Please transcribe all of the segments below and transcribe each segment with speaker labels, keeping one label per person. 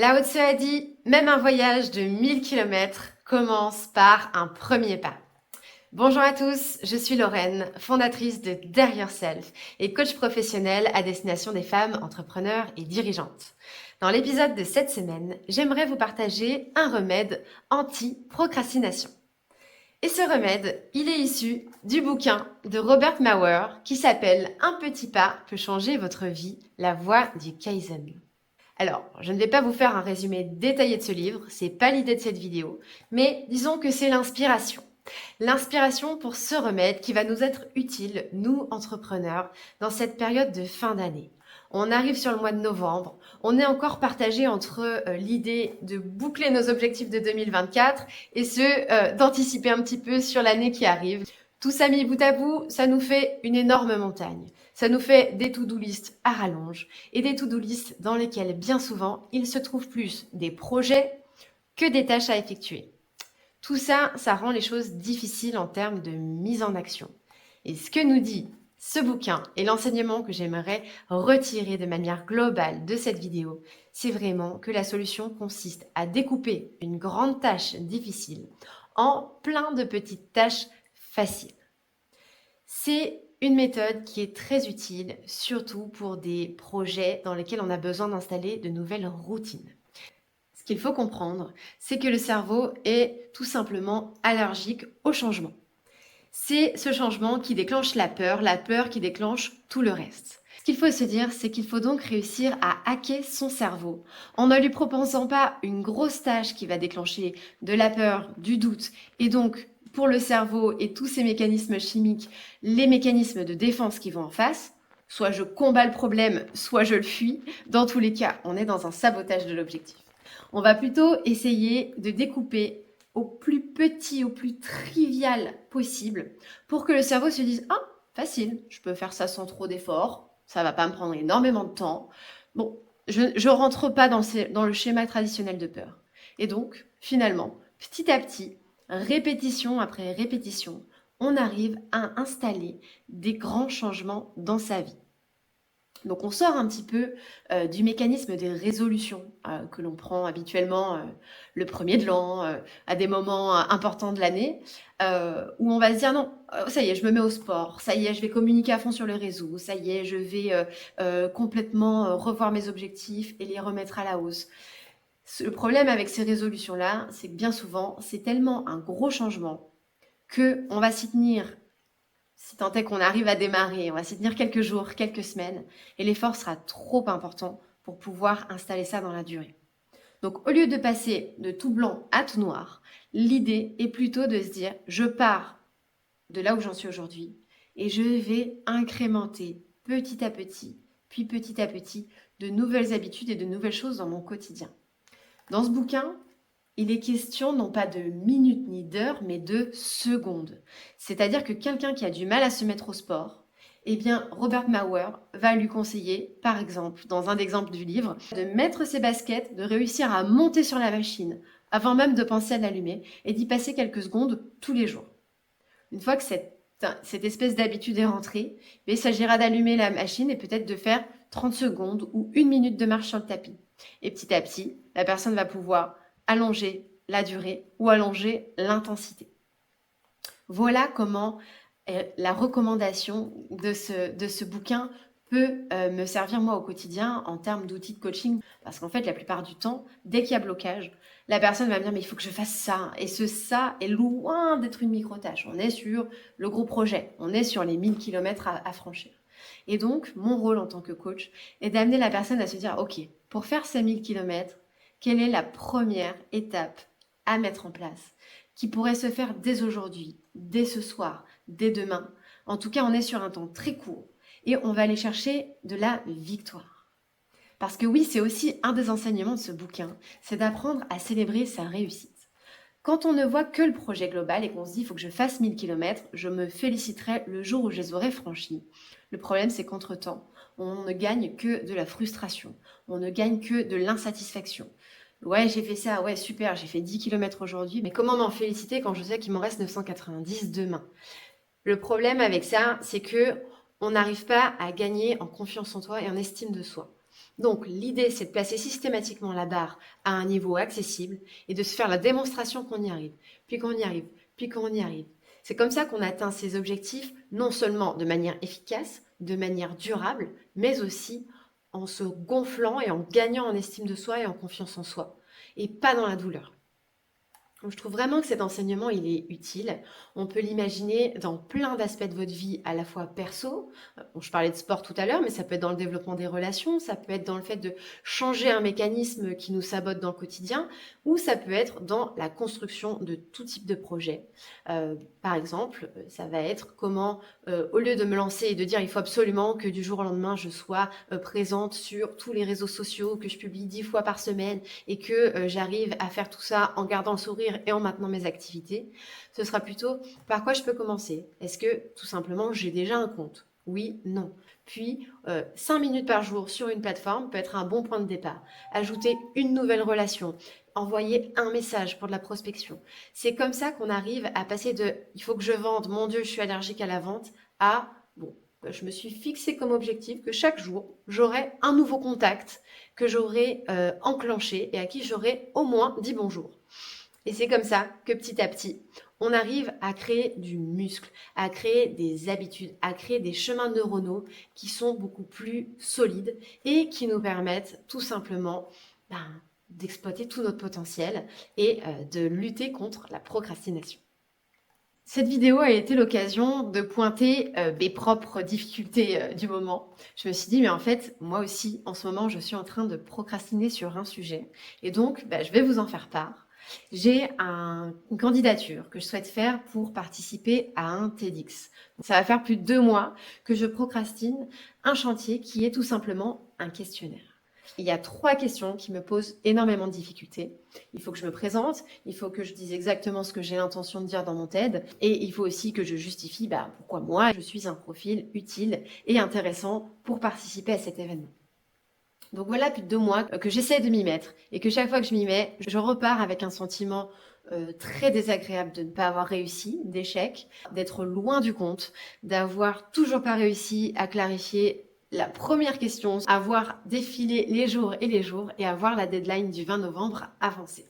Speaker 1: Lao Tzu a dit, même un voyage de 1000 km commence par un premier pas. Bonjour à tous, je suis Lorraine, fondatrice de Dare Yourself et coach professionnel à destination des femmes entrepreneurs et dirigeantes. Dans l'épisode de cette semaine, j'aimerais vous partager un remède anti-procrastination. Et ce remède, il est issu du bouquin de Robert Mauer qui s'appelle Un petit pas peut changer votre vie, la voie du Kaizen. Alors, je ne vais pas vous faire un résumé détaillé de ce livre, c'est pas l'idée de cette vidéo, mais disons que c'est l'inspiration. L'inspiration pour ce remède qui va nous être utile, nous entrepreneurs, dans cette période de fin d'année. On arrive sur le mois de novembre, on est encore partagé entre l'idée de boucler nos objectifs de 2024 et d'anticiper un petit peu sur l'année qui arrive. Tout ça mis bout à bout, ça nous fait une énorme montagne. Ça nous fait des to-do list à rallonge et des to-do list dans lesquelles bien souvent il se trouve plus des projets que des tâches à effectuer. Tout ça, ça rend les choses difficiles en termes de mise en action. Et ce que nous dit ce bouquin et l'enseignement que j'aimerais retirer de manière globale de cette vidéo, c'est vraiment que la solution consiste à découper une grande tâche difficile en plein de petites tâches faciles. C'est une méthode qui est très utile, surtout pour des projets dans lesquels on a besoin d'installer de nouvelles routines. Ce qu'il faut comprendre, c'est que le cerveau est tout simplement allergique au changement. C'est ce changement qui déclenche la peur qui déclenche tout le reste. Ce qu'il faut se dire, c'est qu'il faut donc réussir à hacker son cerveau en ne lui proposant pas une grosse tâche qui va déclencher de la peur, du doute et donc pour le cerveau et tous ces mécanismes chimiques, les mécanismes de défense qui vont en face. Soit je combats le problème, soit je le fuis. Dans tous les cas, on est dans un sabotage de l'objectif. On va plutôt essayer de découper au plus petit, au plus trivial possible pour que le cerveau se dise « Ah, facile, je peux faire ça sans trop d'efforts, ça va pas me prendre énormément de temps. » Bon, je rentre pas dans le schéma traditionnel de peur. Et donc, finalement, petit à petit, répétition après répétition, on arrive à installer des grands changements dans sa vie. Donc on sort un petit peu du mécanisme des résolutions que l'on prend habituellement le premier de l'an, à des moments importants de l'année, où on va se dire non, ça y est, je me mets au sport, ça y est, je vais communiquer à fond sur les réseaux, ça y est, je vais complètement revoir mes objectifs et les remettre à la hausse. Le problème avec ces résolutions-là, c'est que bien souvent, c'est tellement un gros changement qu'on va s'y tenir. Si tant est qu'on arrive à démarrer, on va s'y tenir quelques jours, quelques semaines, et l'effort sera trop important pour pouvoir installer ça dans la durée. Donc au lieu de passer de tout blanc à tout noir, l'idée est plutôt de se dire je pars de là où j'en suis aujourd'hui et je vais incrémenter petit à petit, puis petit à petit, de nouvelles habitudes et de nouvelles choses dans mon quotidien. Dans ce bouquin, il est question non pas de minutes ni d'heures, mais de secondes. C'est-à-dire que quelqu'un qui a du mal à se mettre au sport, eh bien, Robert Mauer va lui conseiller, par exemple, dans un exemple du livre, de mettre ses baskets, de réussir à monter sur la machine, avant même de penser à l'allumer, et d'y passer quelques secondes tous les jours. Une fois que cette espèce d'habitude est rentrée, il s'agira d'allumer la machine et peut-être de faire 30 secondes ou 1 minute de marche sur le tapis. Et petit à petit, la personne va pouvoir allonger la durée ou allonger l'intensité. Voilà comment la recommandation de ce bouquin peut me servir moi au quotidien en termes d'outils de coaching. Parce qu'en fait, la plupart du temps, dès qu'il y a blocage, la personne va me dire mais il faut que je fasse ça. Et ce ça est loin d'être une micro-tâche. On est sur le gros projet. On est sur les 1000 km à franchir. Et donc, mon rôle en tant que coach est d'amener la personne à se dire ok, pour faire ces 1000 km, quelle est la première étape à mettre en place qui pourrait se faire dès aujourd'hui, dès ce soir, dès demain. En tout cas, on est sur un temps très court et on va aller chercher de la victoire. Parce que oui, c'est aussi un des enseignements de ce bouquin, c'est d'apprendre à célébrer sa réussite. Quand on ne voit que le projet global et qu'on se dit « il faut que je fasse 1000 km », je me féliciterai le jour où je les aurai franchis. Le problème, c'est qu'entre-temps, on ne gagne que de la frustration, on ne gagne que de l'insatisfaction. Ouais, j'ai fait ça, ouais, super, j'ai fait 10 km aujourd'hui, mais comment m'en féliciter quand je sais qu'il m'en reste 990 demain? Le problème avec ça, c'est que on n'arrive pas à gagner en confiance en soi et en estime de soi. Donc l'idée, c'est de placer systématiquement la barre à un niveau accessible et de se faire la démonstration qu'on y arrive, puis qu'on y arrive, puis qu'on y arrive. C'est comme ça qu'on atteint ces objectifs, non seulement de manière efficace, de manière durable, mais aussi en se gonflant et en gagnant en estime de soi et en confiance en soi, et pas dans la douleur. Donc, je trouve vraiment que cet enseignement, il est utile. On peut l'imaginer dans plein d'aspects de votre vie, à la fois perso. Bon, je parlais de sport tout à l'heure, mais ça peut être dans le développement des relations, ça peut être dans le fait de changer un mécanisme qui nous sabote dans le quotidien, ou ça peut être dans la construction de tout type de projet. Par exemple, ça va être comment, au lieu de me lancer et de dire il faut absolument que du jour au lendemain, je sois présente sur tous les réseaux sociaux, que je publie 10 fois par semaine et que j'arrive à faire tout ça en gardant le sourire et en maintenant mes activités, ce sera plutôt par quoi je peux commencer. Est-ce que tout simplement j'ai déjà un compte? Oui, non. Puis 5 minutes par jour sur une plateforme peut être un bon point de départ. Ajouter une nouvelle relation, envoyer un message pour de la prospection. C'est comme ça qu'on arrive à passer de il faut que je vende, mon Dieu, je suis allergique à la vente, à bon, je me suis fixé comme objectif que chaque jour, j'aurai un nouveau contact que j'aurai enclenché et à qui j'aurai au moins dit bonjour. Et c'est comme ça que petit à petit, on arrive à créer du muscle, à créer des habitudes, à créer des chemins neuronaux qui sont beaucoup plus solides et qui nous permettent tout simplement d'exploiter tout notre potentiel et de lutter contre la procrastination. Cette vidéo a été l'occasion de pointer mes propres difficultés du moment. Je me suis dit, mais en fait, moi aussi, en ce moment, je suis en train de procrastiner sur un sujet. Et donc, je vais vous en faire part. J'ai une candidature que je souhaite faire pour participer à un TEDx. Ça va faire plus de 2 mois que je procrastine un chantier qui est tout simplement un questionnaire. Il y a 3 questions qui me posent énormément de difficultés. Il faut que je me présente, il faut que je dise exactement ce que j'ai l'intention de dire dans mon TED, et il faut aussi que je justifie pourquoi moi je suis un profil utile et intéressant pour participer à cet événement. Donc voilà plus de 2 mois que j'essaie de m'y mettre et que chaque fois que je m'y mets, je repars avec un sentiment très désagréable de ne pas avoir réussi, d'échec, d'être loin du compte, d'avoir toujours pas réussi à clarifier la première question, avoir défilé les jours et avoir la deadline du 20 novembre avancée.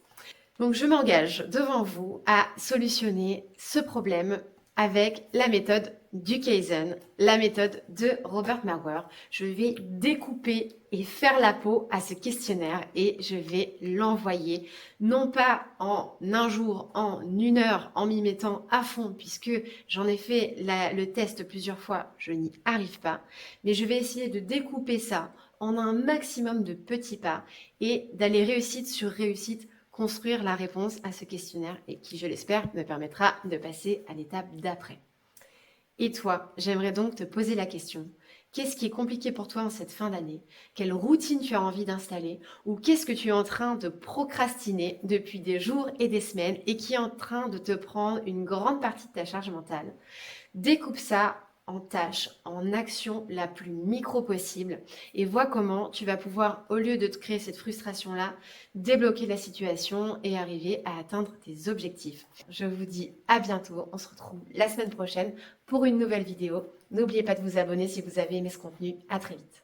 Speaker 1: Donc je m'engage devant vous à solutionner ce problème avec la méthode du Kaizen, la méthode de Robert Maurer. Je vais découper et faire la peau à ce questionnaire et je vais l'envoyer, non pas en un jour, en 1 heure, en m'y mettant à fond, puisque j'en ai fait le test plusieurs fois, je n'y arrive pas, mais je vais essayer de découper ça en un maximum de petits pas et d'aller réussite sur réussite construire la réponse à ce questionnaire et qui, je l'espère, me permettra de passer à l'étape d'après. Et toi, j'aimerais donc te poser la question. Qu'est-ce qui est compliqué pour toi en cette fin d'année? Quelle routine tu as envie d'installer? Ou qu'est-ce que tu es en train de procrastiner depuis des jours et des semaines et qui est en train de te prendre une grande partie de ta charge mentale? Découpe ça en tâches, en actions la plus micro possible et vois comment tu vas pouvoir, au lieu de te créer cette frustration-là, débloquer la situation et arriver à atteindre tes objectifs. Je vous dis à bientôt, on se retrouve la semaine prochaine pour une nouvelle vidéo. N'oubliez pas de vous abonner si vous avez aimé ce contenu. À très vite.